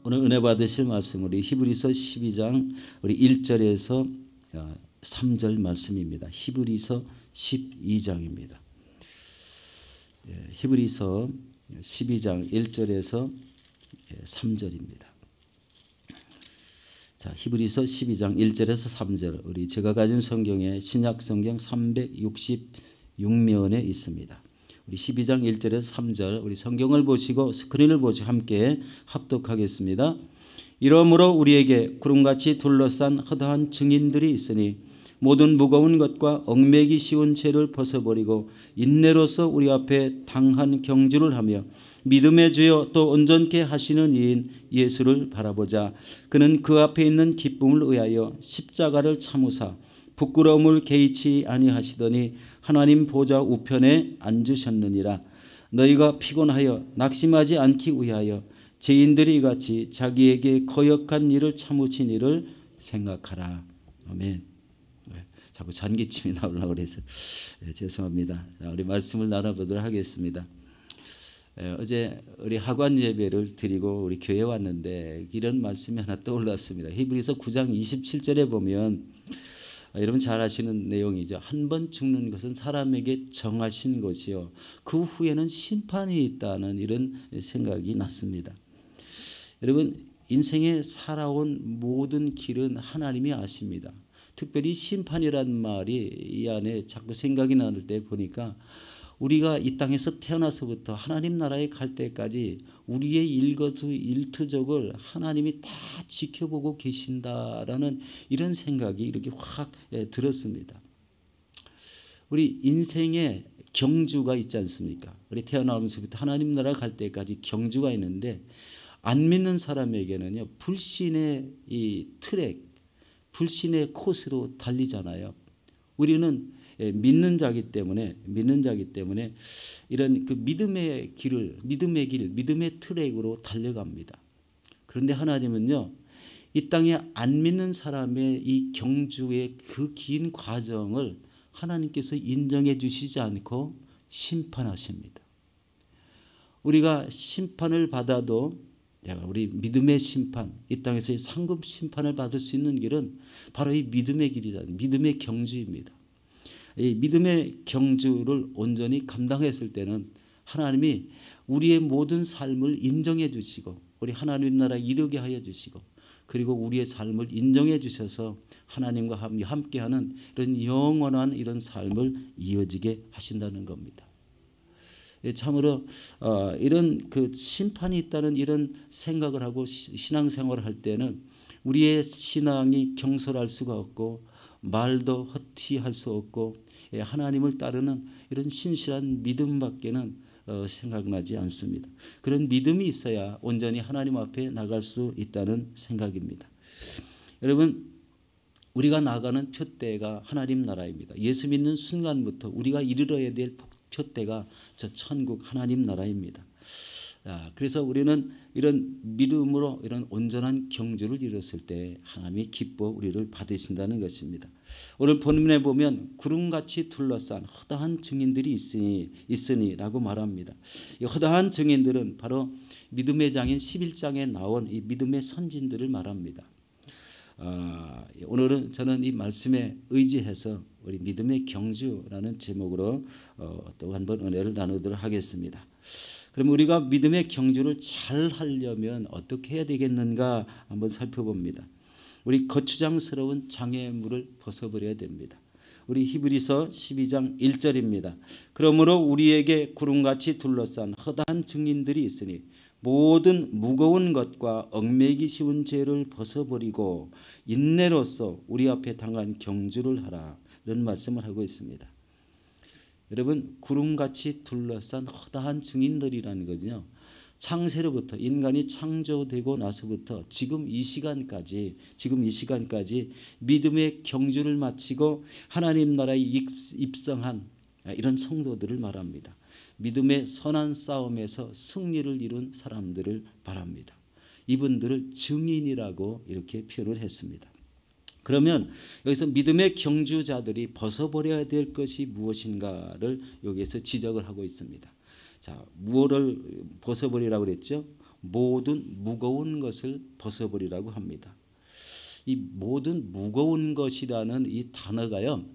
오늘 은혜 받으실 말씀 우리 히브리서 12장 우리 1절에서 3절 말씀입니다. 히브리서 12장입니다. 히브리서 12장 1절에서 3절입니다. 자, 히브리서 12장 1절에서 3절 우리 제가 가진 성경에 신약 성경 366면에 있습니다. 우리 12장 1절에서 3절 우리 성경을 보시고 스크린을 보시고 함께 합독하겠습니다. 이러므로 우리에게 구름같이 둘러싼 허다한 증인들이 있으니 모든 무거운 것과 얽매기 쉬운 죄를 벗어버리고 인내로서 우리 앞에 당한 경주를 하며 믿음의 주여 또 온전케 하시는 이인 예수를 바라보자. 그는 그 앞에 있는 기쁨을 의하여 십자가를 참으사 부끄러움을 개의치 아니하시더니 하나님 보좌 우편에 앉으셨느니라. 너희가 피곤하여 낙심하지 않기 위하여 죄인들이 같이 자기에게 거역한 일을 참으신 일을 생각하라. 아멘. 자꾸 잔기침이 나오려고 그래서 죄송합니다. 자, 우리 말씀을 나눠보도록 하겠습니다. 어제 우리 하관 예배를 드리고 우리 교회에 왔는데 이런 말씀이 하나 떠올랐습니다. 히브리서 9장 27절에 보면 여러분 잘 아시는 내용이죠. 한 번 죽는 것은 사람에게 정하신 것이요 그 후에는 심판이 있다는 이런 생각이 났습니다. 여러분 인생에 살아온 모든 길은 하나님이 아십니다. 특별히 심판이란 말이 이 안에 자꾸 생각이 나는 때 보니까 우리가 이 땅에서 태어나서부터 하나님 나라에 갈 때까지 우리의 일거수일투족을 하나님이 다 지켜보고 계신다라는 이런 생각이 이렇게 확 들었습니다. 우리 인생에 경주가 있지 않습니까? 우리 태어나면서부터 하나님 나라 갈 때까지 경주가 있는데 안 믿는 사람에게는요 불신의 이 트랙, 불신의 코스로 달리잖아요. 우리는 믿는 자기 때문에 이런 그 믿음의 길, 믿음의 트랙으로 달려갑니다. 그런데 하나님은요, 이 땅에 안 믿는 사람의 이 경주의 그 긴 과정을 하나님께서 인정해 주시지 않고 심판하십니다. 우리가 심판을 받아도 우리 믿음의 심판, 이 땅에서의 상급 심판을 받을 수 있는 길은 바로 이 믿음의 길이다. 믿음의 경주입니다. 이 믿음의 경주를 온전히 감당했을 때는 하나님이 우리의 모든 삶을 인정해 주시고 우리 하나님 나라에 이르게 하여 주시고 그리고 우리의 삶을 인정해 주셔서 하나님과 함께하는 이런 영원한 이런 삶을 이어지게 하신다는 겁니다. 참으로 이런 그 심판이 있다는 이런 생각을 하고 신앙생활을 할 때는 우리의 신앙이 경솔할 수가 없고 말도 헛튀할 수 없고 하나님을 따르는 이런 신실한 믿음밖에는 생각나지 않습니다. 그런 믿음이 있어야 온전히 하나님 앞에 나갈 수 있다는 생각입니다. 여러분 우리가 나가는 표대가 하나님 나라입니다. 예수 믿는 순간부터 우리가 이르러야 될 표대가 저 천국 하나님 나라입니다. 그래서 우리는 이런 믿음으로 이런 온전한 경주를 이뤘을 때 하나님이 기뻐 우리를 받으신다는 것입니다. 오늘 본문에 보면 구름같이 둘러싼 허다한 증인들이 있으니라고 말합니다. 이 허다한 증인들은 바로 믿음의 장인 11장에 나온 이 믿음의 선진들을 말합니다. 오늘은 저는 이 말씀에 의지해서 우리 믿음의 경주라는 제목으로 또 한 번 은혜를 나누도록 하겠습니다. 그럼 우리가 믿음의 경주를 잘 하려면 어떻게 해야 되겠는가 한번 살펴봅니다. 우리 거추장스러운 장애물을 벗어버려야 됩니다. 우리 히브리서 12장 1절입니다. 그러므로 우리에게 구름같이 둘러싼 허다한 증인들이 있으니 모든 무거운 것과 얽매기 쉬운 죄를 벗어버리고 인내로서 우리 앞에 당한 경주를 하라. 이런 말씀을 하고 있습니다. 여러분 구름같이 둘러싼 허다한 증인들이라는 거죠. 창세로부터 인간이 창조되고 나서부터 지금 이 시간까지 믿음의 경주를 마치고 하나님 나라에 입성한 이런 성도들을 말합니다. 믿음의 선한 싸움에서 승리를 이룬 사람들을 말합니다. 이분들을 증인이라고 이렇게 표현을 했습니다. 그러면 여기서 믿음의 경주자들이 벗어버려야 될 것이 무엇인가를 여기에서 지적을 하고 있습니다. 자, 무엇을 벗어버리라고 그랬죠? 모든 무거운 것을 벗어버리라고 합니다. 이 모든 무거운 것이라는 이 단어가요,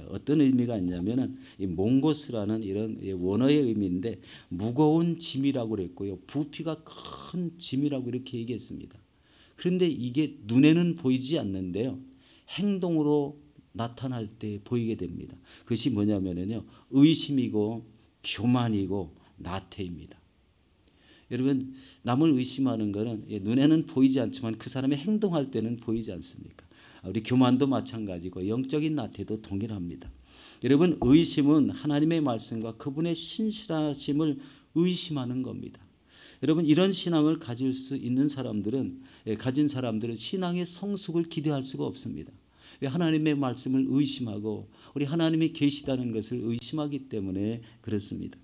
어떤 의미가 있냐면은 이 몽고스라는 이런 원어의 의미인데 무거운 짐이라고 그랬고요, 부피가 큰 짐이라고 이렇게 얘기했습니다. 그런데 이게 눈에는 보이지 않는데요, 행동으로 나타날 때 보이게 됩니다. 그것이 뭐냐면요, 의심이고 교만이고 나태입니다. 여러분, 남을 의심하는 것은 눈에는 보이지 않지만 그 사람이 행동할 때는 보이지 않습니까? 우리 교만도 마찬가지고 영적인 나태도 동일합니다. 여러분, 의심은 하나님의 말씀과 그분의 신실하심을 의심하는 겁니다. 여러분, 이런 신앙을 가질 수 있는 사람들은, 가진 사람들은 신앙의 성숙을 기대할 수가 없습니다. 하나님의 말씀을 의심하고 우리 하나님이 계시다는 것을 의심하기 때문에 그렇습니다.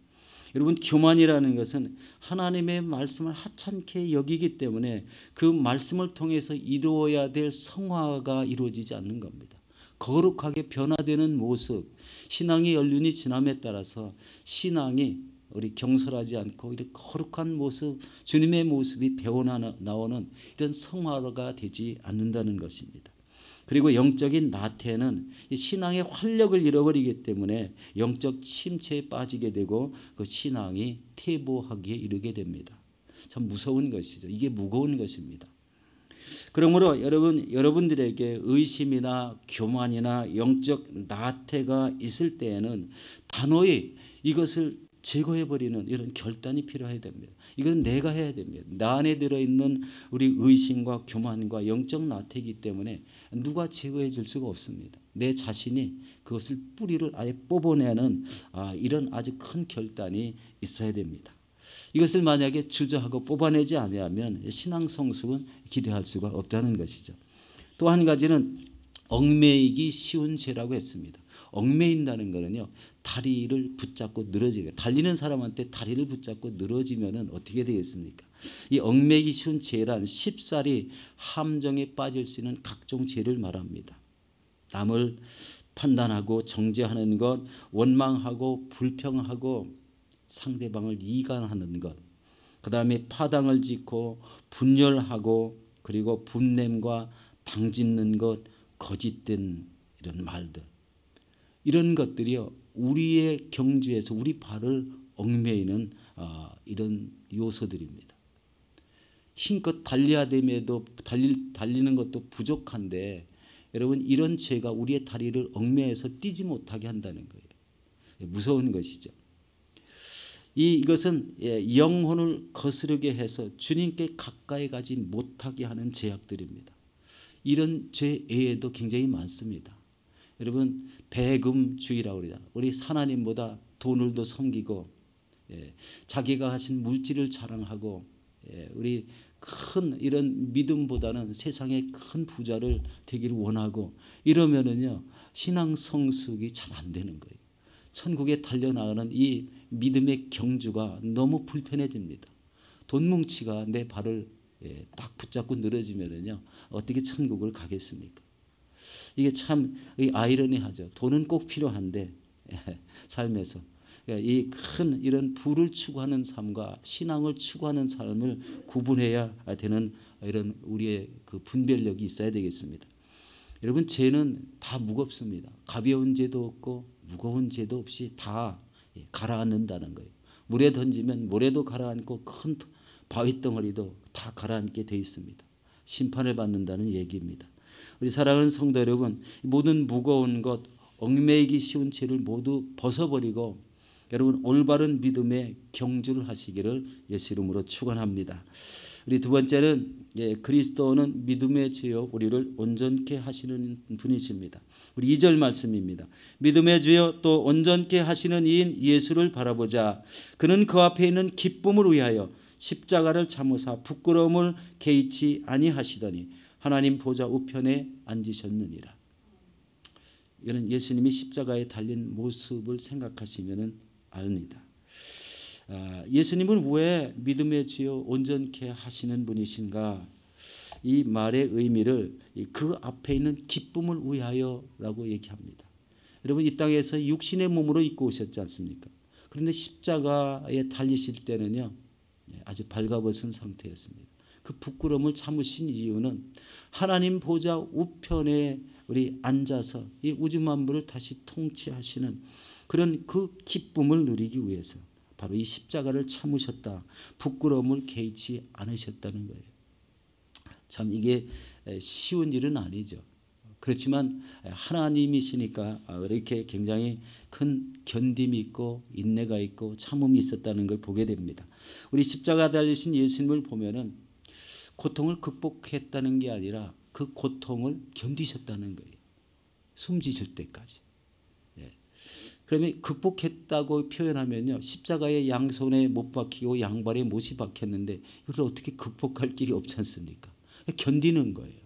여러분, 교만이라는 것은 하나님의 말씀을 하찮게 여기기 때문에 그 말씀을 통해서 이루어야 될 성화가 이루어지지 않는 겁니다. 거룩하게 변화되는 모습, 신앙의 연륜이 지남에 따라서 신앙이 우리 경솔하지 않고 이렇게 거룩한 모습, 주님의 모습이 배어나오는 이런 성화가 되지 않는다는 것입니다. 그리고 영적인 나태는 신앙의 활력을 잃어버리기 때문에 영적 침체에 빠지게 되고 그 신앙이 퇴보하기에 이르게 됩니다. 참 무서운 것이죠. 이게 무거운 것입니다. 그러므로 여러분들에게 의심이나 교만이나 영적 나태가 있을 때에는 단호히 이것을 제거해버리는 이런 결단이 필요해야 됩니다. 이건 내가 해야 됩니다. 나 안에 들어있는 우리 의심과 교만과 영적 나태이기 때문에 누가 제거해 줄 수가 없습니다. 내 자신이 그것을 뿌리를 아예 뽑아내는 이런 아주 큰 결단이 있어야 됩니다. 이것을 만약에 주저하고 뽑아내지 않으면 신앙 성숙은 기대할 수가 없다는 것이죠. 또 한 가지는 얽매이기 쉬운 죄라고 했습니다. 얽매인다는 것은요, 다리를 붙잡고 늘어지게, 달리는 사람한테 다리를 붙잡고 늘어지면 어떻게 되겠습니까? 이 얽매이기 쉬운 죄란 쉽사리 함정에 빠질 수 있는 각종 죄를 말합니다. 남을 판단하고 정죄하는 것, 원망하고 불평하고 상대방을 이간하는 것, 그 다음에 파당을 짓고 분열하고 그리고 분냄과 당짓는 것, 거짓된 이런 말들, 이런 것들이요, 우리의 경주에서 우리 발을 얽매이는 이런 요소들입니다. 힘껏 달려야 됨에도 달리는 것도 부족한데 여러분, 이런 죄가 우리의 다리를 얽매여서 뛰지 못하게 한다는 거예요. 무서운 것이죠. 이것은 영혼을 거스르게 해서 주님께 가까이 가지 못하게 하는 죄악들입니다. 이런 죄 외에도 굉장히 많습니다. 여러분, 배금주의라고 그러죠. 우리 하나님보다 돈을 더 섬기고 자기가 하신 물질을 자랑하고 우리 큰 이런 믿음보다는 세상의 큰 부자를 되기를 원하고 이러면은요, 신앙 성숙이 잘 안 되는 거예요. 천국에 달려나가는 이 믿음의 경주가 너무 불편해집니다. 돈 뭉치가 내 발을 딱 붙잡고 늘어지면은요, 어떻게 천국을 가겠습니까? 이게 참 아이러니하죠. 돈은 꼭 필요한데 삶에서 이 큰 이런 부를 추구하는 삶과 신앙을 추구하는 삶을 구분해야 되는 이런 우리의 그 분별력이 있어야 되겠습니다. 여러분, 죄는 다 무겁습니다. 가벼운 죄도 없고 무거운 죄도 없이 다 가라앉는다는 거예요. 물에 던지면 모래도 가라앉고 큰 바위 덩어리도 다 가라앉게 돼 있습니다. 심판을 받는다는 얘기입니다. 우리 사랑하는 성도 여러분, 모든 무거운 것, 얽매이기 쉬운 죄를 모두 벗어버리고 여러분, 올바른 믿음의 경주를 하시기를 예수 이름으로 축원합니다. 우리 두 번째는 그리스도는 믿음의 주여 우리를 온전케 하시는 분이십니다. 우리 2절 말씀입니다. 믿음의 주여 또 온전케 하시는 이인 예수를 바라보자. 그는 그 앞에 있는 기쁨을 위하여 십자가를 참으사 부끄러움을 개의치 아니하시더니 하나님 보좌 우편에 앉으셨느니라. 이는 예수님이 십자가에 달린 모습을 생각하시면 압니다. 예수님은 왜 믿음의 주여 온전케 하시는 분이신가? 이 말의 의미를 그 앞에 있는 기쁨을 위하여라고 얘기합니다. 여러분, 이 땅에서 육신의 몸으로 입고 오셨지 않습니까? 그런데 십자가에 달리실 때는요, 아주 발가벗은 상태였습니다. 그 부끄러움을 참으신 이유는 하나님 보좌 우편에 우리 앉아서 이 우주 만물을 다시 통치하시는 그런 그 기쁨을 누리기 위해서 바로 이 십자가를 참으셨다. 부끄러움을 개의치 않으셨다는 거예요. 참 이게 쉬운 일은 아니죠. 그렇지만 하나님이시니까 이렇게 굉장히 큰 견딤이 있고 인내가 있고 참음이 있었다는 걸 보게 됩니다. 우리 십자가 달리신 예수님을 보면은 고통을 극복했다는 게 아니라 그 고통을 견디셨다는 거예요. 숨지실 때까지. 그러면 극복했다고 표현하면요, 십자가의 양손에 못 박히고 양발에 못이 박혔는데 이걸 어떻게 극복할 길이 없지 않습니까? 견디는 거예요.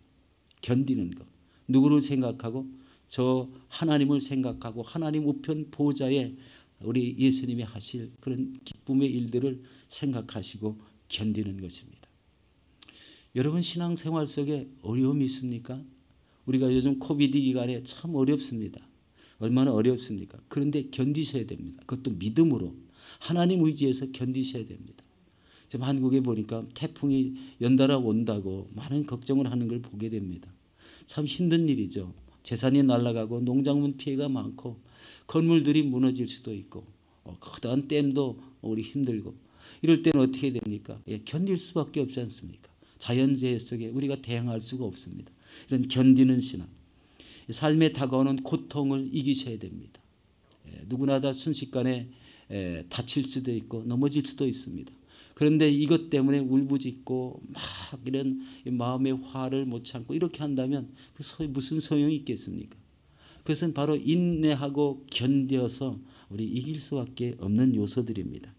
견디는 거. 누구를 생각하고? 저 하나님을 생각하고 하나님 우편 보좌에 우리 예수님이 하실 그런 기쁨의 일들을 생각하시고 견디는 것입니다. 여러분 신앙생활 속에 어려움이 있습니까? 우리가 요즘 코비드 기간에 참 어렵습니다. 얼마나 어렵습니까? 그런데 견디셔야 됩니다. 그것도 믿음으로 하나님 의지해서 견디셔야 됩니다. 지금 한국에 보니까 태풍이 연달아 온다고 많은 걱정을 하는 걸 보게 됩니다. 참 힘든 일이죠. 재산이 날아가고 농작물 피해가 많고 건물들이 무너질 수도 있고 커다란 댐도 우리 힘들고 이럴 때는 어떻게 됩니까? 견딜 수밖에 없지 않습니까? 자연재해 속에 우리가 대응할 수가 없습니다. 이런 견디는 신앙. 삶에 다가오는 고통을 이기셔야 됩니다. 누구나 다 순식간에 다칠 수도 있고 넘어질 수도 있습니다. 그런데 이것 때문에 울부짖고 막 이런 마음의 화를 못 참고 이렇게 한다면 무슨 소용이 있겠습니까? 그것은 바로 인내하고 견뎌서 우리 이길 수밖에 없는 요소들입니다.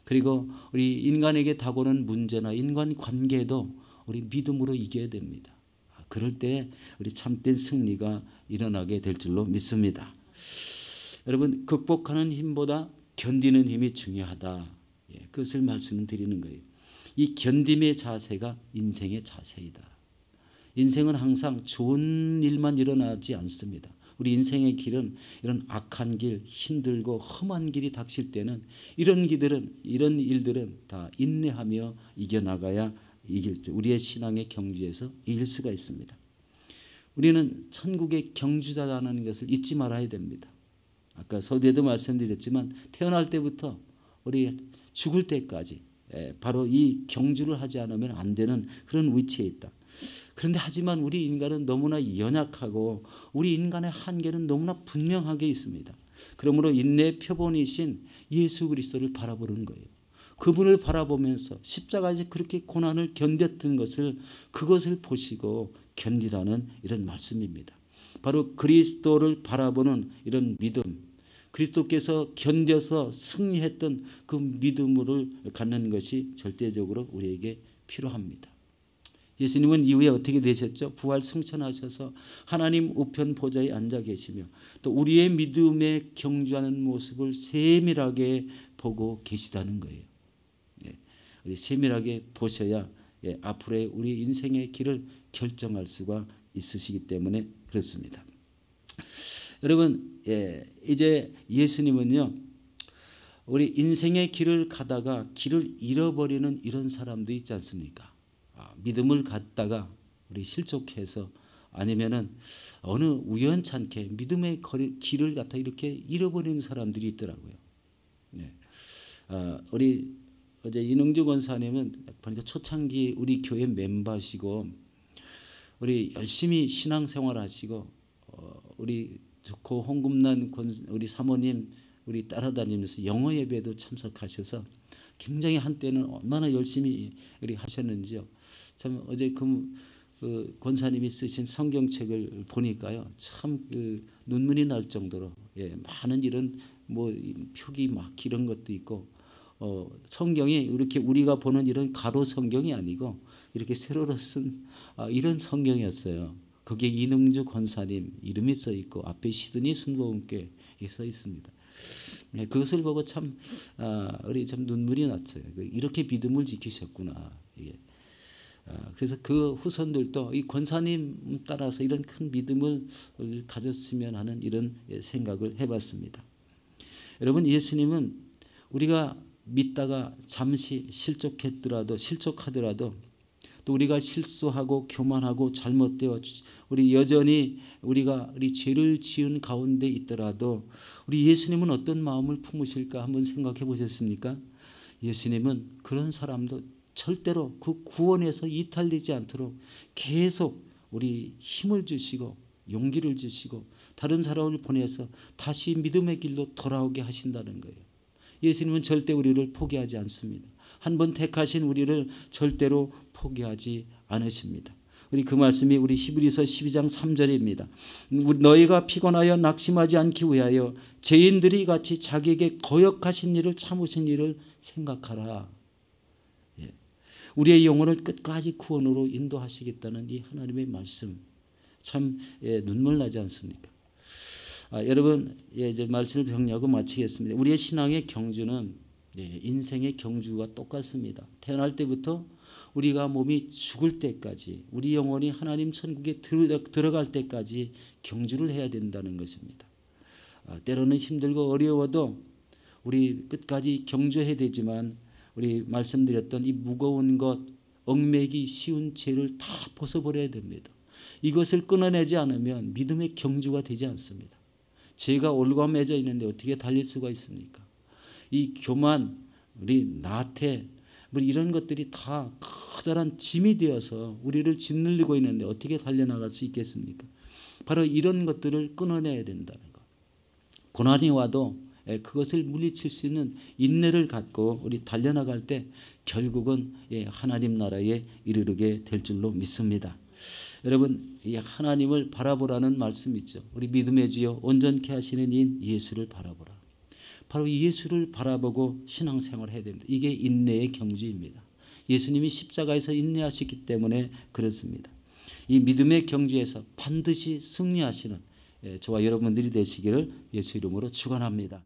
그리고 우리 인간에게 다가오는 문제나 인간관계도 우리 믿음으로 이겨야 됩니다. 그럴 때 우리 참된 승리가 일어나게 될 줄로 믿습니다. 여러분 극복하는 힘보다 견디는 힘이 중요하다. 그것을 말씀드리는 거예요. 이 견딤의 자세가 인생의 자세이다. 인생은 항상 좋은 일만 일어나지 않습니다. 우리 인생의 길은 이런 악한 길, 힘들고 험한 길이 닥칠 때는 이런 일들은 다 인내하며 이겨나가야 우리의 신앙의 경주에서 이길 수가 있습니다. 우리는 천국의 경주자라는 것을 잊지 말아야 됩니다. 아까 서두에도 말씀드렸지만 태어날 때부터 우리 죽을 때까지 바로 이 경주를 하지 않으면 안 되는 그런 위치에 있다. 그런데 하지만 우리 인간은 너무나 연약하고 우리 인간의 한계는 너무나 분명하게 있습니다. 그러므로 인내의 표본이신 예수 그리스도를 바라보는 거예요. 그분을 바라보면서 십자가에서 그렇게 고난을 견뎠던 그것을 보시고 견디라는 이런 말씀입니다. 바로 그리스도를 바라보는 이런 믿음, 그리스도께서 견뎌서 승리했던 그 믿음을 갖는 것이 절대적으로 우리에게 필요합니다. 예수님은 이후에 어떻게 되셨죠? 부활 승천하셔서 하나님 우편 보좌에 앉아 계시며 또 우리의 믿음에 경주하는 모습을 세밀하게 보고 계시다는 거예요. 세밀하게 보셔야 앞으로의 우리 인생의 길을 결정할 수가 있으시기 때문에 그렇습니다. 여러분 이제 예수님은요 우리 인생의 길을 가다가 길을 잃어버리는 이런 사람도 있지 않습니까? 믿음을 갖다가 우리 실족해서 아니면은 어느 우연찮게 믿음의 길을 갖다 이렇게 잃어버리는 사람들이 있더라고요. 우리 어제 이능주 권사님은 보니까 초창기 우리 교회 멤버시고 우리 열심히 신앙생활하시고 우리 좋고 홍금란 우리 사모님 우리 따라다니면서 영어 예배도 참석하셔서 굉장히 한때는 얼마나 열심히 우리 하셨는지요. 참 어제 그 권사님이 쓰신 성경책을 보니까요 참 눈물이 날 정도로 많은 이런 뭐 표기 막 이런 것도 있고 성경이 이렇게 우리가 보는 이런 가로 성경이 아니고 이렇게 세로로 쓴 이런 성경이었어요. 거기에 이능주 권사님 이름이 써 있고 앞에 시드니 순복음교회 써 있습니다. 그것을 보고 참 우리 참 눈물이 났어요. 이렇게 믿음을 지키셨구나. 그래서 그 후손들도 이 권사님 따라서 이런 큰 믿음을 가졌으면 하는 이런 생각을 해봤습니다. 여러분 예수님은 우리가 믿다가 잠시 실족하더라도 또 우리가 실수하고 교만하고 잘못되어 우리 여전히 우리 죄를 지은 가운데 있더라도 우리 예수님은 어떤 마음을 품으실까 한번 생각해 보셨습니까? 예수님은 그런 사람도 절대로 그 구원에서 이탈되지 않도록 계속 우리 힘을 주시고 용기를 주시고 다른 사람을 보내서 다시 믿음의 길로 돌아오게 하신다는 거예요. 예수님은 절대 우리를 포기하지 않습니다. 한번 택하신 우리를 절대로 포기하지 않으십니다. 우리 그 말씀이 우리 히브리서 12장 3절입니다. 너희가 피곤하여 낙심하지 않기 위하여 죄인들이 같이 자기에게 거역하신 일을 참으신 일을 생각하라. 예. 우리의 영혼을 끝까지 구원으로 인도하시겠다는 이 하나님의 말씀 참 눈물 나지 않습니까? 여러분 이제 말씀을 정리하고 마치겠습니다. 우리의 신앙의 경주는 인생의 경주가 똑같습니다. 태어날 때부터 우리가 몸이 죽을 때까지 우리 영혼이 하나님 천국에 들어갈 때까지 경주를 해야 된다는 것입니다. 때로는 힘들고 어려워도 우리 끝까지 경주해야 되지만 우리 말씀드렸던 이 무거운 것, 얽매기 쉬운 죄를 다 벗어버려야 됩니다. 이것을 끊어내지 않으면 믿음의 경주가 되지 않습니다. 죄가 올가매져 있는데 어떻게 달릴 수가 있습니까? 이 교만, 우리 나태, 이런 것들이 다 커다란 짐이 되어서 우리를 짓눌리고 있는데 어떻게 달려나갈 수 있겠습니까? 바로 이런 것들을 끊어내야 된다는 것. 고난이 와도 그것을 물리칠 수 있는 인내를 갖고 우리 달려나갈 때 결국은 하나님 나라에 이르게 될 줄로 믿습니다. 여러분 이 하나님을 바라보라는 말씀 있죠. 우리 믿음의 주여 온전케 하시는 인 예수를 바라보라. 바로 예수를 바라보고 신앙생활을 해야 됩니다. 이게 인내의 경주입니다. 예수님이 십자가에서 인내하셨기 때문에 그렇습니다. 이 믿음의 경주에서 반드시 승리하시는 저와 여러분들이 되시기를 예수 이름으로 축원합니다.